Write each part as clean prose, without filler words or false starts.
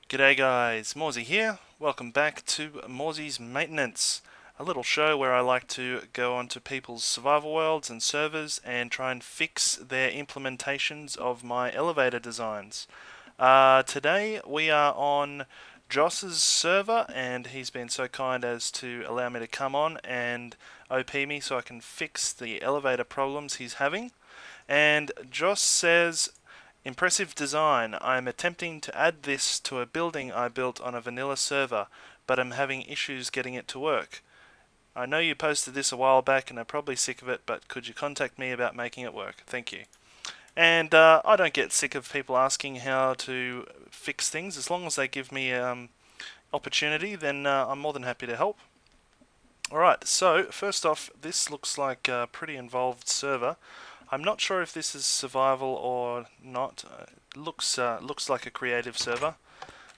G'day guys, Morezy here. Welcome back to Morezy's Maintenance, a little show where I like to go onto people's survival worlds and servers and try and fix their implementations of my elevator designs. Today we are on Joss's server, and he's been so kind as to allow me to come on and OP me so I can fix the elevator problems he's having. And Joss says, impressive design. I'm attempting to add this to a building I built on a vanilla server, but I'm having issues getting it to work. I know you posted this a while back and are probably sick of it, but could you contact me about making it work? Thank you. And I don't get sick of people asking how to fix things. As long as they give me opportunity, then I'm more than happy to help. Alright, so first off, this looks like a pretty involved server. I'm not sure if this is survival or not. Looks like a creative server,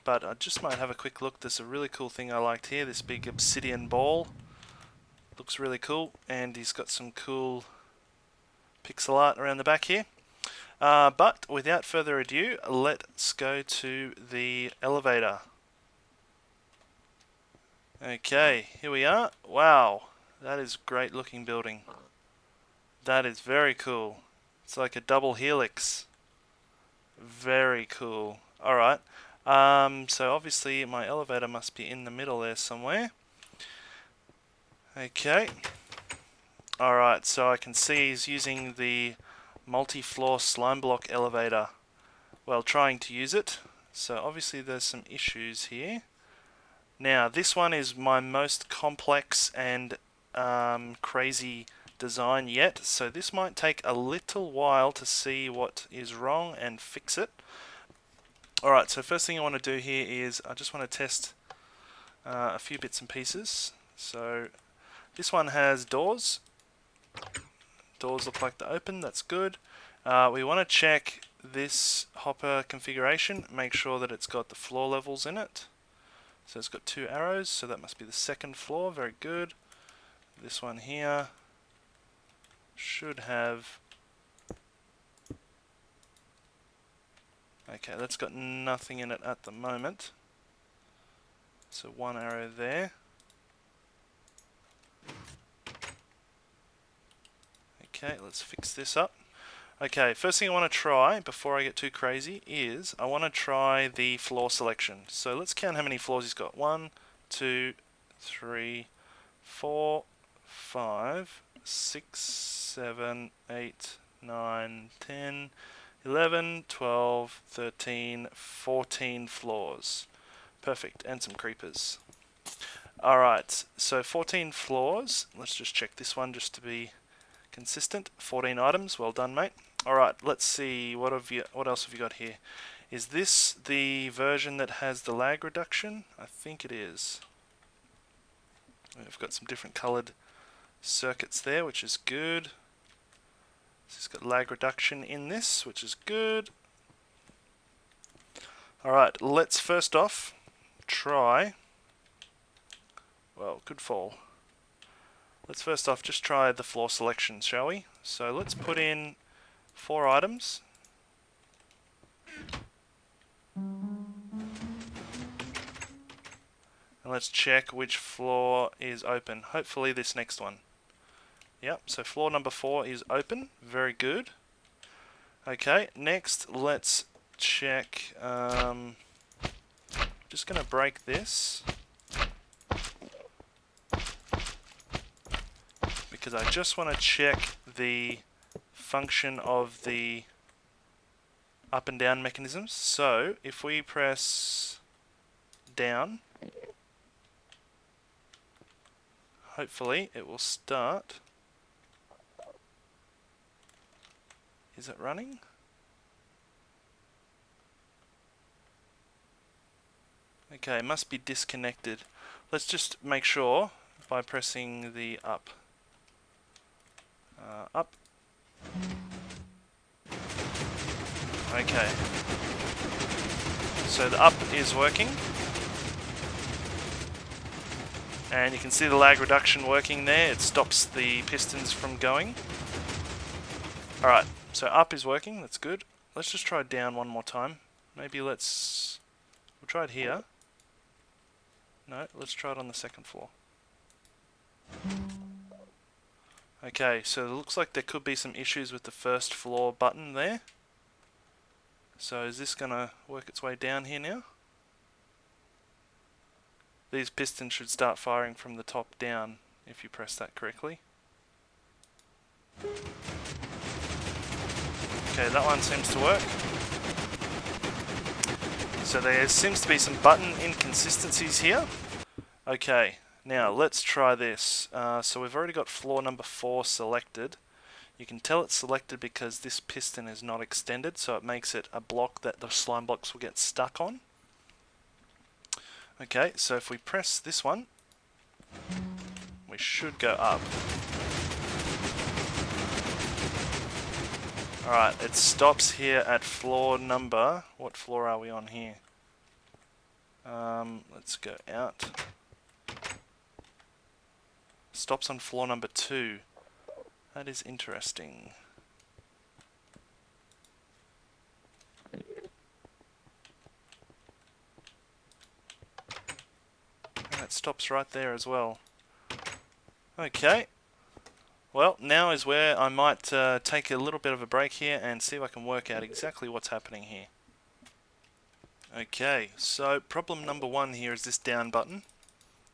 but I just might have a quick look. There's a really cool thing I liked here. This big obsidian ball looks really cool, and he's got some cool pixel art around the back here. But without further ado, let's go to the elevator. Okay, here we are. Wow, that is a great looking building. That is very cool. It's like a double helix. Very cool. Alright. So obviously my elevator must be in the middle there somewhere. Okay. Alright, so I can see he's using the multi-floor slime block elevator while trying to use it. So obviously there's some issues here. Now this one is my most complex and crazy design yet, so this might take a little while to see what is wrong and fix it. Alright, so first thing I want to do here is I just want to test a few bits and pieces. So this one has doors. Doors look like they're open, that's good. We want to check this hopper configuration, make sure that it's got the floor levels in it. So it's got 2 arrows, so that must be the second floor, very good. This one here should have... Okay, that's got nothing in it at the moment. So 1 arrow there. Okay, let's fix this up. Okay, first thing I want to try, before I get too crazy, is I want to try the floor selection. So let's count how many floors he's got. 1, 2, 3, 4, 5, 6, 7, 8, 9, 10, 11, 12, 13, 14 floors. Perfect, and some creepers. Alright, so 14 floors. Let's just check this one just to be consistent. 14 items, well done mate. Alright, let's see, what else have you got here? Is this the version that has the lag reduction? I think it is. We've got some different coloured circuits there, which is good. It's got lag reduction in this, which is good. Alright, let's first off try... Well, good fall. Let's first off just try the floor selection, shall we? So let's put in 4 items. And let's check which floor is open. Hopefully this next one. Yep, so floor number 4 is open. Very good. Okay, next let's check. Just going to break this, because I just want to check the function of the up and down mechanisms. So if we press down, hopefully it will start. Is it running? Okay, it must be disconnected. Let's just make sure by pressing the up. Up. Okay. So the up is working. And you can see the lag reduction working there. It stops the pistons from going. Alright, so up is working, that's good. Let's just try down one more time. Maybe let's We'll try it here. No, let's try it on the second floor. Okay, so it looks like there could be some issues with the first floor button there. So is this going to work its way down here now? These pistons should start firing from the top down if you press that correctly. Okay, that one seems to work. So there seems to be some button inconsistencies here. Okay, now let's try this. So we've already got floor number 4 selected. You can tell it's selected because this piston is not extended, so it makes it a block that the slime blocks will get stuck on. Okay, so if we press this one, we should go up. Alright, it stops here at floor number... What floor are we on here? Let's go out. Stops on floor number 2. That is interesting. And it stops right there as well. Okay. Well, now is where I might take a little bit of a break here and see if I can work out exactly what's happening here. Okay, so problem number 1 here is this down button.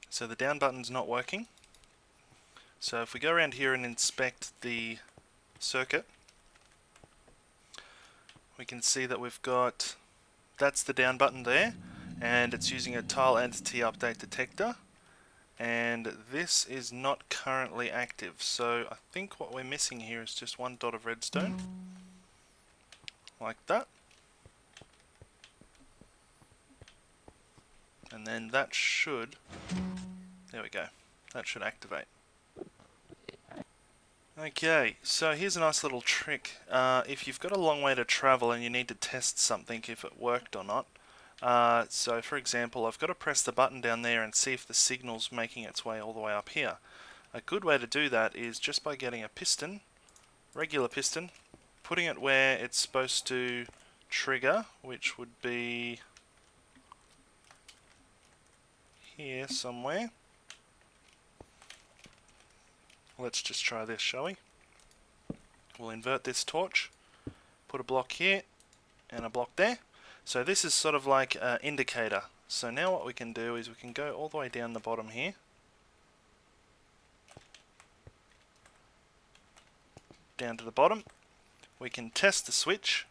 So the down button's not working. So if we go around here and inspect the circuit, we can see that we've got, that's the down button there, and it's using a tile entity update detector, and this is not currently active. So I think what we're missing here is just one dot of redstone, like that, and then that should, there we go, that should activate. Okay, so here's a nice little trick. If you've got a long way to travel and you need to test something if it worked or not, so for example, I've got to press the button down there and see if the signal's making its way all the way up here. A good way to do that is just by getting a piston, regular piston, putting it where it's supposed to trigger, which would be here somewhere. Let's just try this, shall we? We'll invert this torch, put a block here and a block there. So this is sort of like an indicator. So now what we can do is we can go all the way down the bottom here. Down to the bottom. We can test the switch.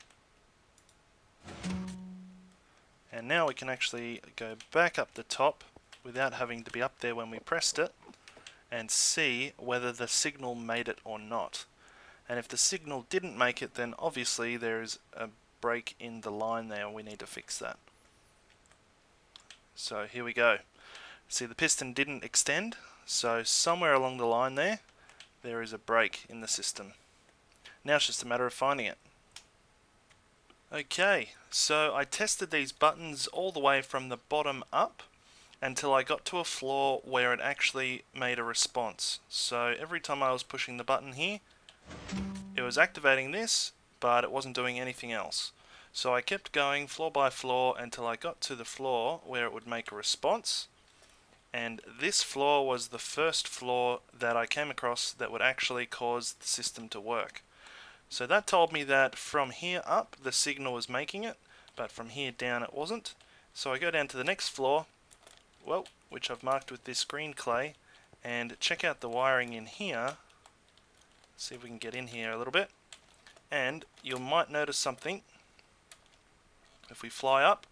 And now we can actually go back up the top without having to be up there when we pressed it, and see whether the signal made it or not. And if the signal didn't make it, then obviously there is a break in the line there and we need to fix that. So here we go. See, the piston didn't extend, so somewhere along the line there is a break in the system. Now it's just a matter of finding it. Okay, so I tested these buttons all the way from the bottom up until I got to a floor where it actually made a response. So every time I was pushing the button here, it was activating this, but it wasn't doing anything else. So I kept going floor by floor until I got to the floor where it would make a response, and this floor was the first floor that I came across that would actually cause the system to work. So that told me that from here up the signal was making it, but from here down it wasn't. So I go down to the next floor, well, which I've marked with this green clay, and check out the wiring in here. See if we can get in here a little bit, and you might notice something. If we fly up,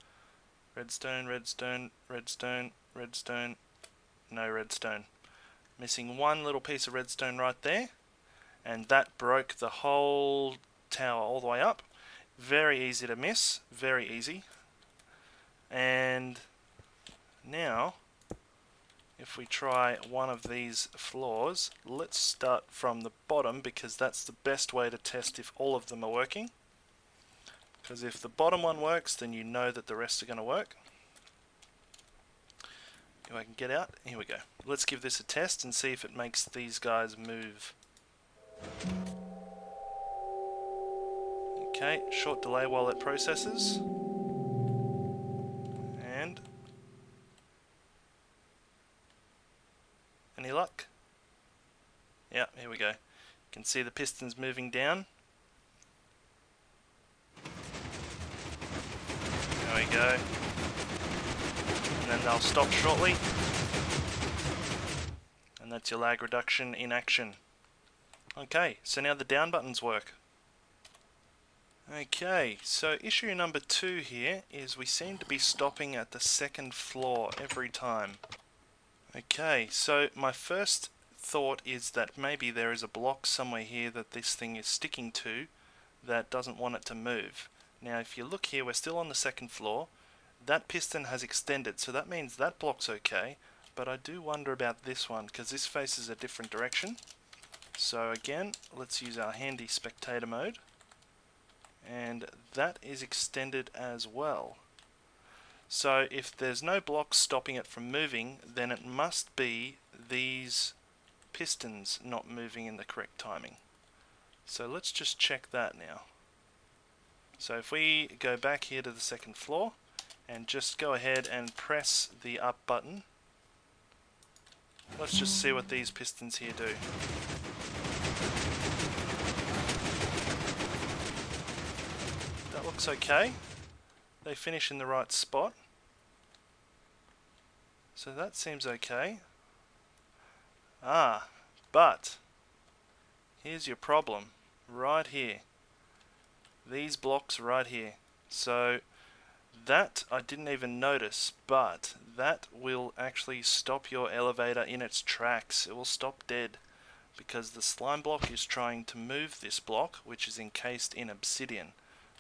redstone, redstone, redstone, redstone, no redstone. Missing one little piece of redstone right there, and that broke the whole tower all the way up. Very easy to miss, very easy. And now, if we try one of these floors, let's start from the bottom because that's the best way to test if all of them are working. Because if the bottom one works, then you know that the rest are going to work. If I can get out, here we go. Let's give this a test and see if it makes these guys move. Okay, short delay while it processes. luck? Yeah, here we go. You can see the pistons moving down. There we go. And then they'll stop shortly. And that's your lag reduction in action. Okay, so now the down buttons work. Okay, so issue number 2 here is we seem to be stopping at the second floor every time. Okay, so my first thought is that maybe there is a block somewhere here that this thing is sticking to that doesn't want it to move. Now if you look here, we're still on the second floor. That piston has extended, so that means that block's okay, but I do wonder about this one because this faces a different direction. So again, let's use our handy spectator mode, and that is extended as well. So if there's no blocks stopping it from moving, then it must be these pistons not moving in the correct timing. So let's just check that now. So if we go back here to the second floor and just go ahead and press the up button, let's just see what these pistons here do. That looks okay. They finish in the right spot. So that seems okay. But here's your problem. Right here. These blocks right here. So that I didn't even notice, but that will actually stop your elevator in its tracks. It will stop dead because the slime block is trying to move this block, which is encased in obsidian.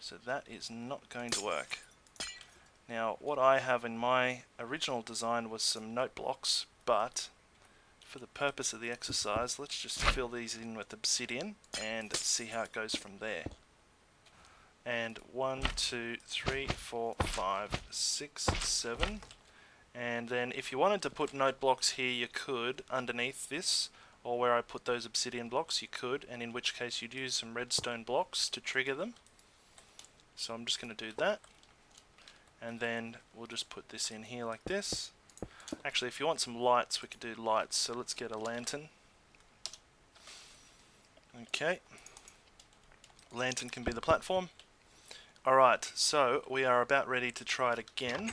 So that is not going to work. Now what I have in my original design was some note blocks, but for the purpose of the exercise, let's just fill these in with obsidian and see how it goes from there. And 1, 2, 3, 4, 5, 6, 7. And then if you wanted to put note blocks here, you could underneath this, or where I put those obsidian blocks, you could, and in which case you'd use some redstone blocks to trigger them. So I'm just going to do that. And then we'll just put this in here like this. Actually, if you want some lights, we could do lights. So let's get a lantern. Okay. Lantern can be the platform. Alright, so we are about ready to try it again.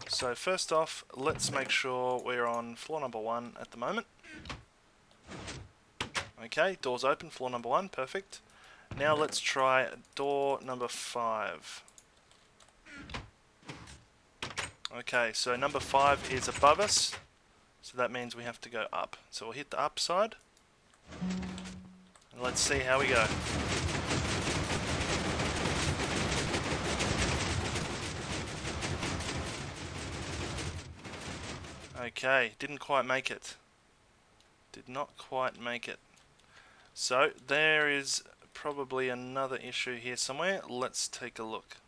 So first off, let's make sure we're on floor number 1 at the moment. Okay, door's open, floor number 1, perfect. Now let's try door number 5. Okay, so number 5 is above us, so that means we have to go up. So we'll hit the up side, and let's see how we go. Okay, didn't quite make it. Did not quite make it. So there is probably another issue here somewhere. Let's take a look.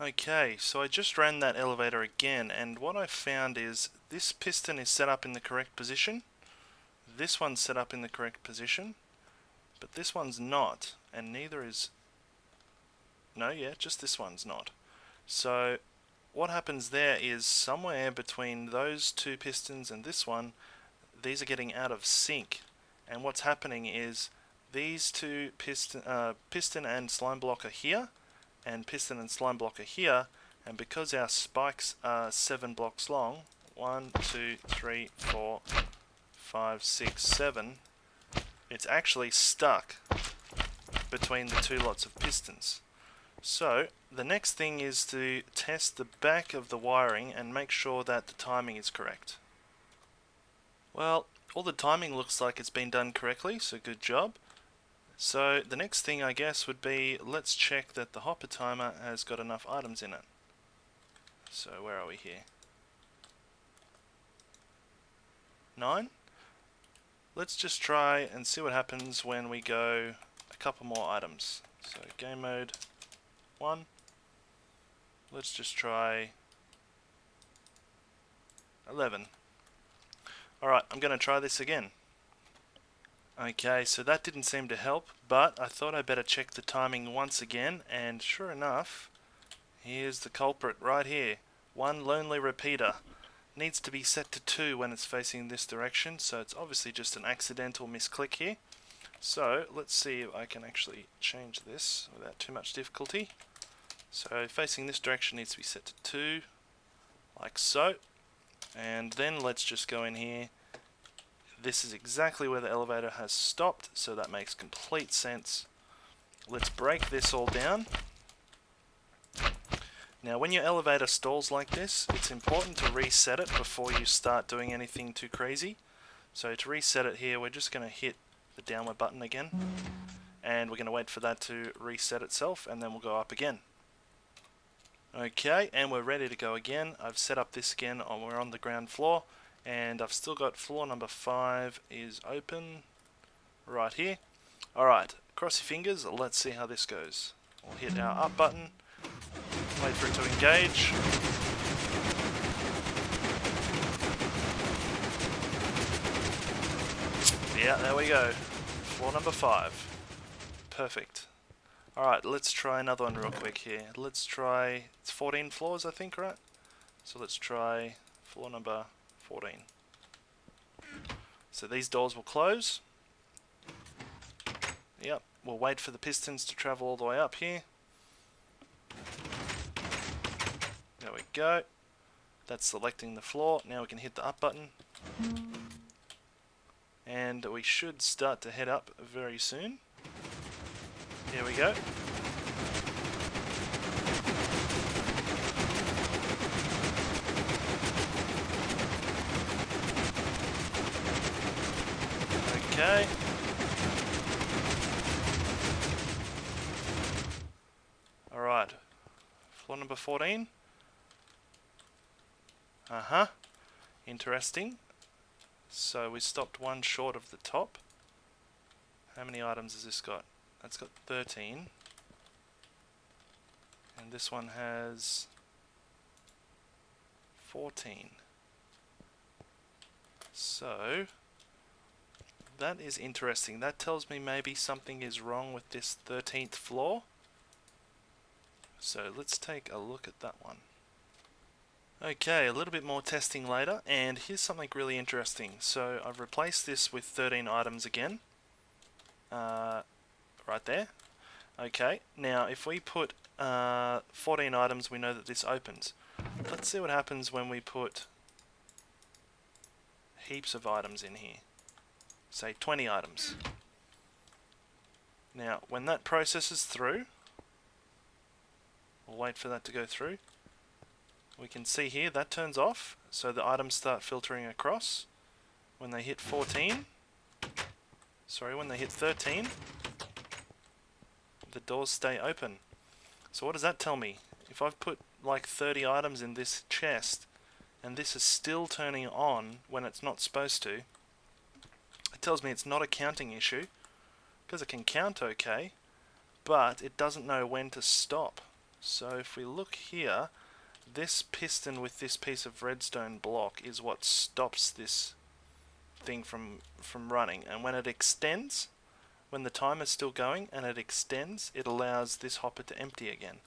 Okay, so I just ran that elevator again, and what I found is this piston is set up in the correct position. This one's set up in the correct position, but this one's not, and neither is... No, yeah, just this one's not. So what happens there is somewhere between those two pistons and this one, these are getting out of sync. And what's happening is these two piston and slime block are here, and piston and slime block are here, and because our spikes are 7 blocks long, 1, 2, 3, 4, 5, 6, 7, it's actually stuck between the two lots of pistons. So the next thing is to test the back of the wiring and make sure that the timing is correct. Well, all the timing looks like it's been done correctly, so good job. So the next thing I guess would be, let's check that the hopper timer has got enough items in it. So where are we here? 9? Let's just try and see what happens when we go a couple more items. So game mode 1. Let's just try 11. Alright, I'm going to try this again. Okay, so that didn't seem to help, but I thought I'd better check the timing once again, and sure enough, here's the culprit right here. One lonely repeater. needs to be set to 2 when it's facing this direction, so it's obviously just an accidental misclick here. So let's see if I can actually change this without too much difficulty. So facing this direction needs to be set to 2, like so. And then let's just go in here. This is exactly where the elevator has stopped, so that makes complete sense. Let's break this all down. Now when your elevator stalls like this, it's important to reset it before you start doing anything too crazy. So to reset it here, we're just going to hit the downward button again, and we're going to wait for that to reset itself, and then we'll go up again. Okay, and we're ready to go again. I've set up this again, we're on the ground floor, and I've still got floor number 5 is open right here. Alright, cross your fingers, let's see how this goes. We'll hit our up button, wait for it to engage. Yeah, there we go. Floor number 5. Perfect. Alright, let's try another one real quick here. Let's try, it's 14 floors I think, right? So let's try floor number 14. So these doors will close. Yep, we'll wait for the pistons to travel all the way up here. There we go. That's selecting the floor. Now we can hit the up button. And we should start to head up very soon. Here we go. Okay. Alright. Floor number 14. Interesting. So we stopped one short of the top. How many items has this got? That's got 13. And this one has 14. So that is interesting. That tells me maybe something is wrong with this 13th floor. So let's take a look at that one. Okay, a little bit more testing later, and here's something really interesting. So I've replaced this with 13 items again. Right there. Okay, now if we put 14 items, we know that this opens. Let's see what happens when we put heaps of items in here. Say 20 items. Now, when that processes through, we'll wait for that to go through. We can see here that turns off, so the items start filtering across. When they hit 13, the doors stay open. So what does that tell me? If I've put like 30 items in this chest, and this is still turning on when it's not supposed to, it tells me it's not a counting issue, because it can count okay, but it doesn't know when to stop. So if we look here, this piston with this piece of redstone block is what stops this thing from running. And when it extends, when the timer's still going and it extends, it allows this hopper to empty again.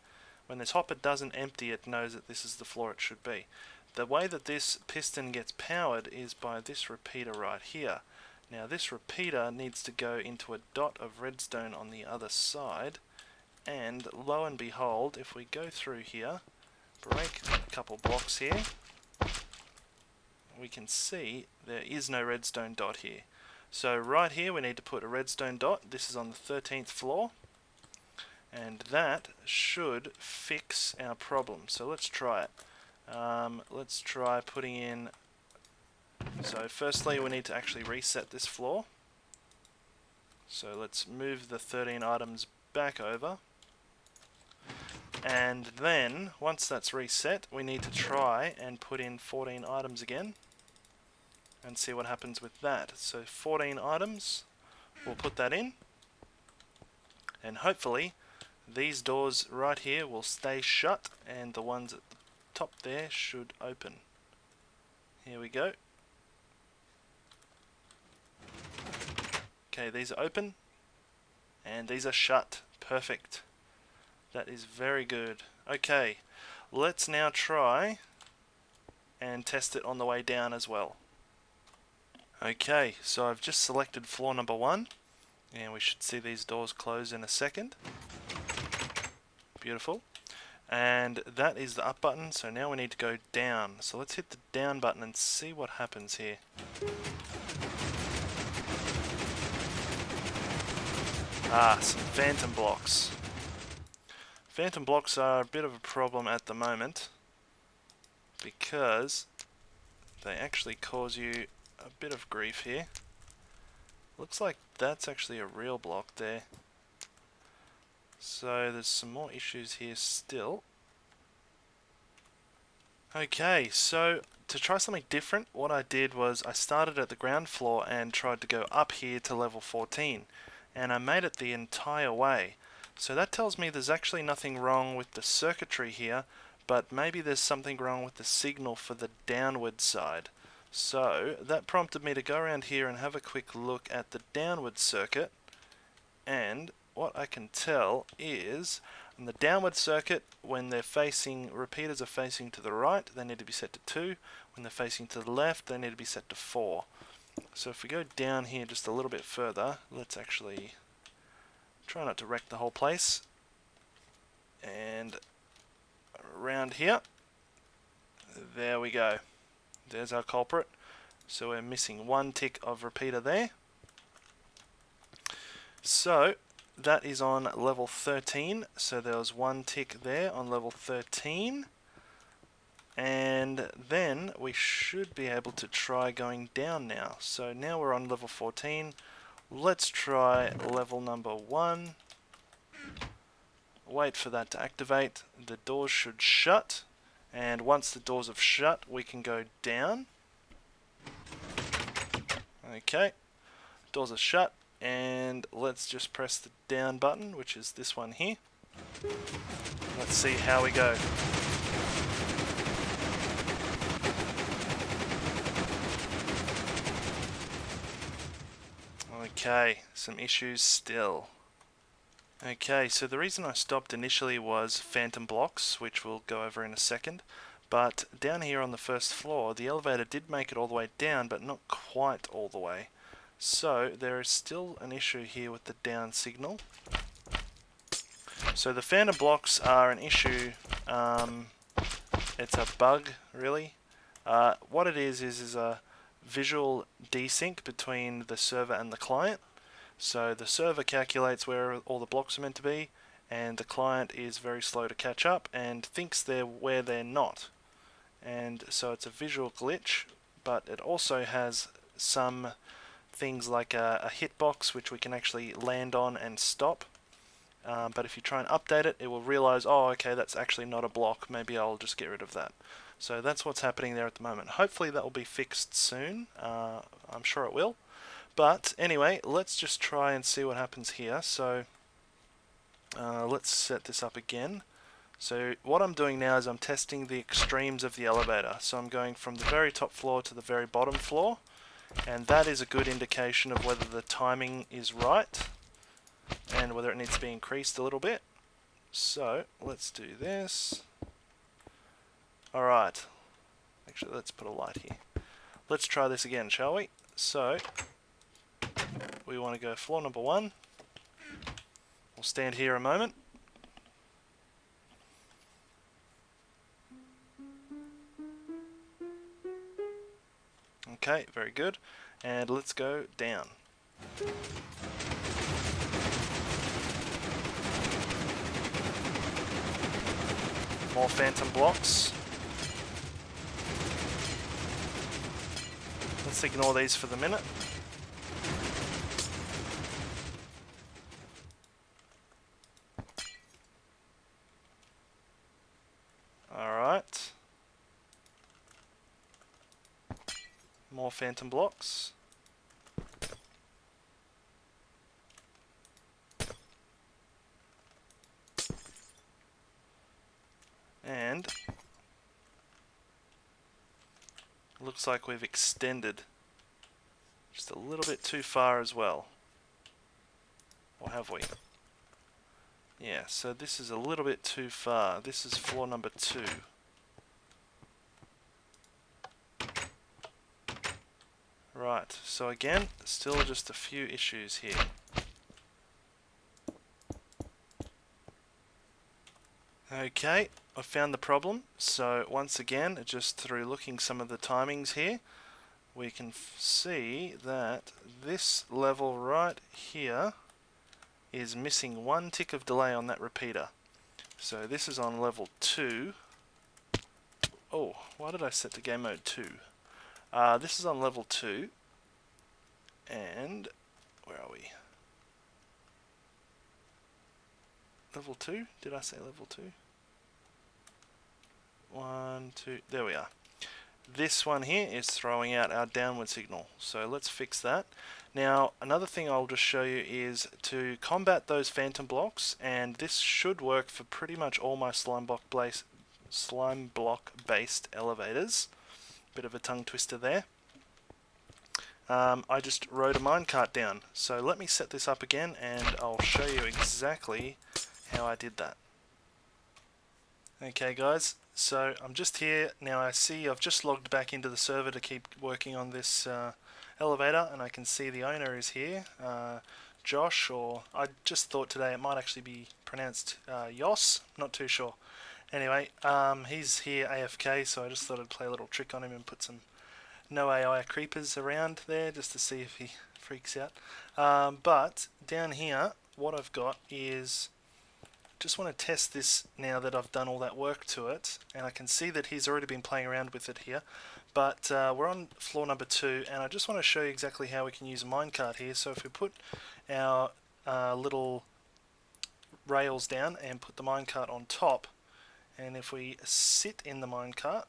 When this hopper doesn't empty, it knows that this is the floor it should be. The way that this piston gets powered is by this repeater right here. Now this repeater needs to go into a dot of redstone on the other side, and lo and behold, if we go through here, break a couple blocks here, we can see there is no redstone dot here. So right here we need to put a redstone dot. This is on the 13th floor, and that should fix our problem. So let's try it. Let's try putting in, so firstly we need to actually reset this floor. So let's move the 13 items back over. And then, once that's reset, we need to try and put in 14 items again and see what happens with that. So 14 items, we'll put that in, and hopefully these doors right here will stay shut and the ones at the top there should open. Here we go. Okay, these are open and these are shut. Perfect. That is very good. Okay, let's now try and test it on the way down as well. Okay, so I've just selected floor number 1, and we should see these doors close in a second. Beautiful. And that is the up button, so now we need to go down. So let's hit the down button and see what happens here. Some phantom blocks. Phantom blocks are a bit of a problem at the moment because they actually cause you a bit of grief here. Looks like that's actually a real block there. So there's some more issues here still. Okay, so to try something different, what I did was I started at the ground floor and tried to go up here to level 14. And I made it the entire way. So that tells me there's actually nothing wrong with the circuitry here, but maybe there's something wrong with the signal for the downward side. So that prompted me to go around here and have a quick look at the downward circuit, and what I can tell is on the downward circuit, when they're facing, repeaters are facing to the right, they need to be set to 2. When they're facing to the left, they need to be set to 4. So if we go down here just a little bit further, let's actually try not to wreck the whole place. And around here, there we go. There's our culprit. So we're missing 1 tick of repeater there. So that is on level 13. So there was 1 tick there on level 13. And then we should be able to try going down now. So now we're on level 14. Let's try level number 1. Wait for that to activate. The doors should shut. And once the doors have shut, we can go down. Okay. Doors are shut. And let's just press the down button, which is this one here. Let's see how we go. Okay, some issues still. Okay, so the reason I stopped initially was phantom blocks, which we'll go over in a second. But down here on the first floor, the elevator did make it all the way down, but not quite all the way. So there is still an issue here with the down signal. So the phantom blocks are an issue. It's a bug, really. What it is a visual desync between the server and the client. So the server calculates where all the blocks are meant to be, and the client is very slow to catch up and thinks they're where they're not. And so it's a visual glitch, but it also has some things like a hitbox which we can actually land on and stop. But if you try and update it, it will realize, oh, okay, that's actually not a block. Maybe I'll just get rid of that. So that's what's happening there at the moment. Hopefully that will be fixed soon. I'm sure it will. But anyway, let's just try and see what happens here. So let's set this up again. So what I'm doing now is I'm testing the extremes of the elevator. So I'm going from the very top floor to the very bottom floor. And that is a good indication of whether the timing is right and whether it needs to be increased a little bit. So let's do this. Alright, actually let's put a light here. Let's try this again, shall we? So we want to go floor number 1. We'll stand here a moment. Okay, very good. And let's go down. More phantom blocks. Let's ignore these for the minute. Alright. More phantom blocks. And looks like we've extended just a little bit too far as well. Or have we? Yeah, so this is a little bit too far. This is floor number 2. Right, so again, still just a few issues here. Okay, I found the problem. So once again, just through looking some of the timings here, we can see that this level right here is missing one tick of delay on that repeater. So this is on level 2. Oh, why did I set to game mode 2? This is on level 2, and where are we? Level 2? Did I say level 2? 1, 2, there we are. This one here is throwing out our downward signal, so let's fix that. Now another thing I'll just show you is to combat those phantom blocks, and this should work for pretty much all my slime block based elevators. Bit of a tongue twister there. I just wrote a minecart down, so let me set this up again and I'll show you exactly how I did that. Okay guys, so I'm just here now. I see I've just logged back into the server to keep working on this elevator, and I can see the owner is here, Josh, or I just thought today it might actually be pronounced Yos, not too sure. Anyway, he's here AFK, so I just thought I'd play a little trick on him and put some no AI creepers around there just to see if he freaks out. But down here, what I've got is, just want to test this now that I've done all that work to it, and I can see that he's already been playing around with it here. But we're on floor number 2, and I just want to show you exactly how we can use a minecart here. So if we put our little rails down and put the minecart on top, and if we sit in the minecart,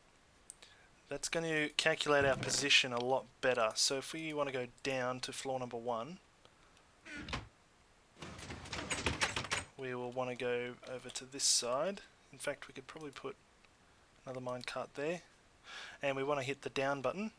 that's going to calculate our position a lot better. So if we want to go down to floor number 1, we will want to go over to this side. In fact, we could probably put another minecart there, and we want to hit the down button.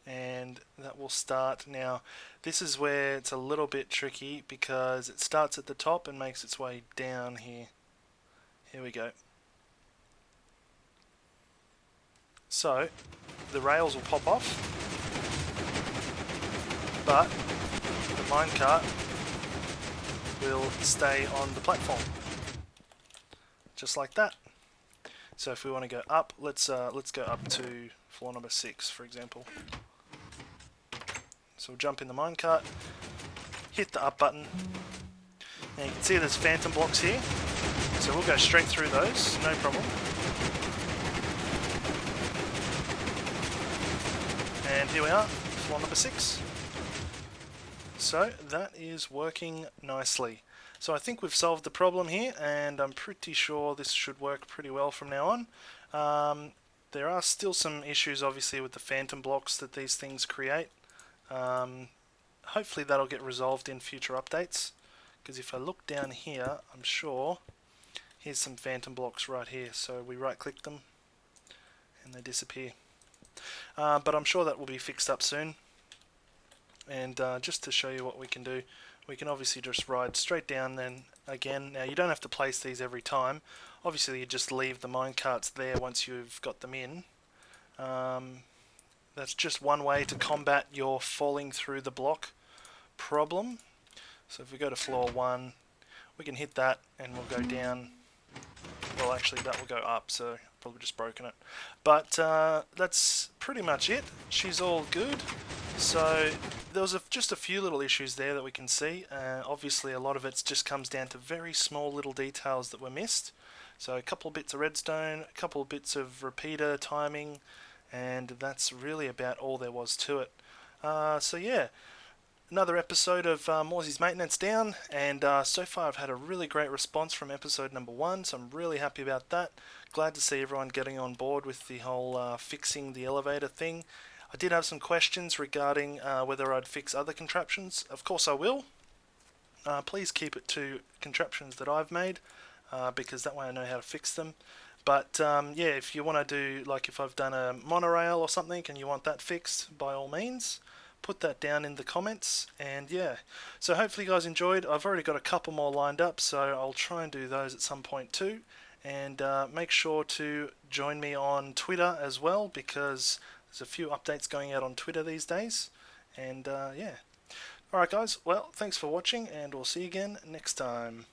And that will start. Now this is where it's a little bit tricky because it starts at the top and makes its way down here. Here we go. So the rails will pop off, but the minecart will stay on the platform, just like that. So if we want to go up, let's go up to floor number 6, for example. So we'll jump in the minecart, hit the up button, and you can see there's phantom blocks here. So we'll go straight through those, no problem. And here we are, floor number 6. So that is working nicely. So I think we've solved the problem here, and I'm pretty sure this should work pretty well from now on. There are still some issues obviously with the phantom blocks that these things create. Hopefully that'll get resolved in future updates, because if I look down here, I'm sure here's some phantom blocks right here. So we right click them and they disappear. But I'm sure that will be fixed up soon. And just to show you what we can do, we can obviously just ride straight down then again. Now you don't have to place these every time. Obviously you just leave the minecarts there once you've got them in. That's just one way to combat your falling through the block problem. So if we go to floor 1, we can hit that and we'll go down. Well, actually that will go up, so I've probably just broken it. But that's pretty much it. She's all good. So there was just a few little issues there that we can see. Obviously a lot of it just comes down to very small little details that were missed. So a couple of bits of redstone, a couple of bits of repeater timing, and that's really about all there was to it. So yeah, another episode of Morezy's Maintenance down, and so far I've had a really great response from episode number 1, so I'm really happy about that. Glad to see everyone getting on board with the whole fixing the elevator thing. I did have some questions regarding whether I'd fix other contraptions. Of course I will. Please keep it to contraptions that I've made, because that way I know how to fix them. But yeah, if you want to do, like if I've done a monorail or something and you want that fixed, by all means, put that down in the comments. And yeah, so hopefully you guys enjoyed. I've already got a couple more lined up, so I'll try and do those at some point too. and make sure to join me on Twitter as well, because there's a few updates going out on Twitter these days. And yeah. Alright guys, well, thanks for watching, and we'll see you again next time.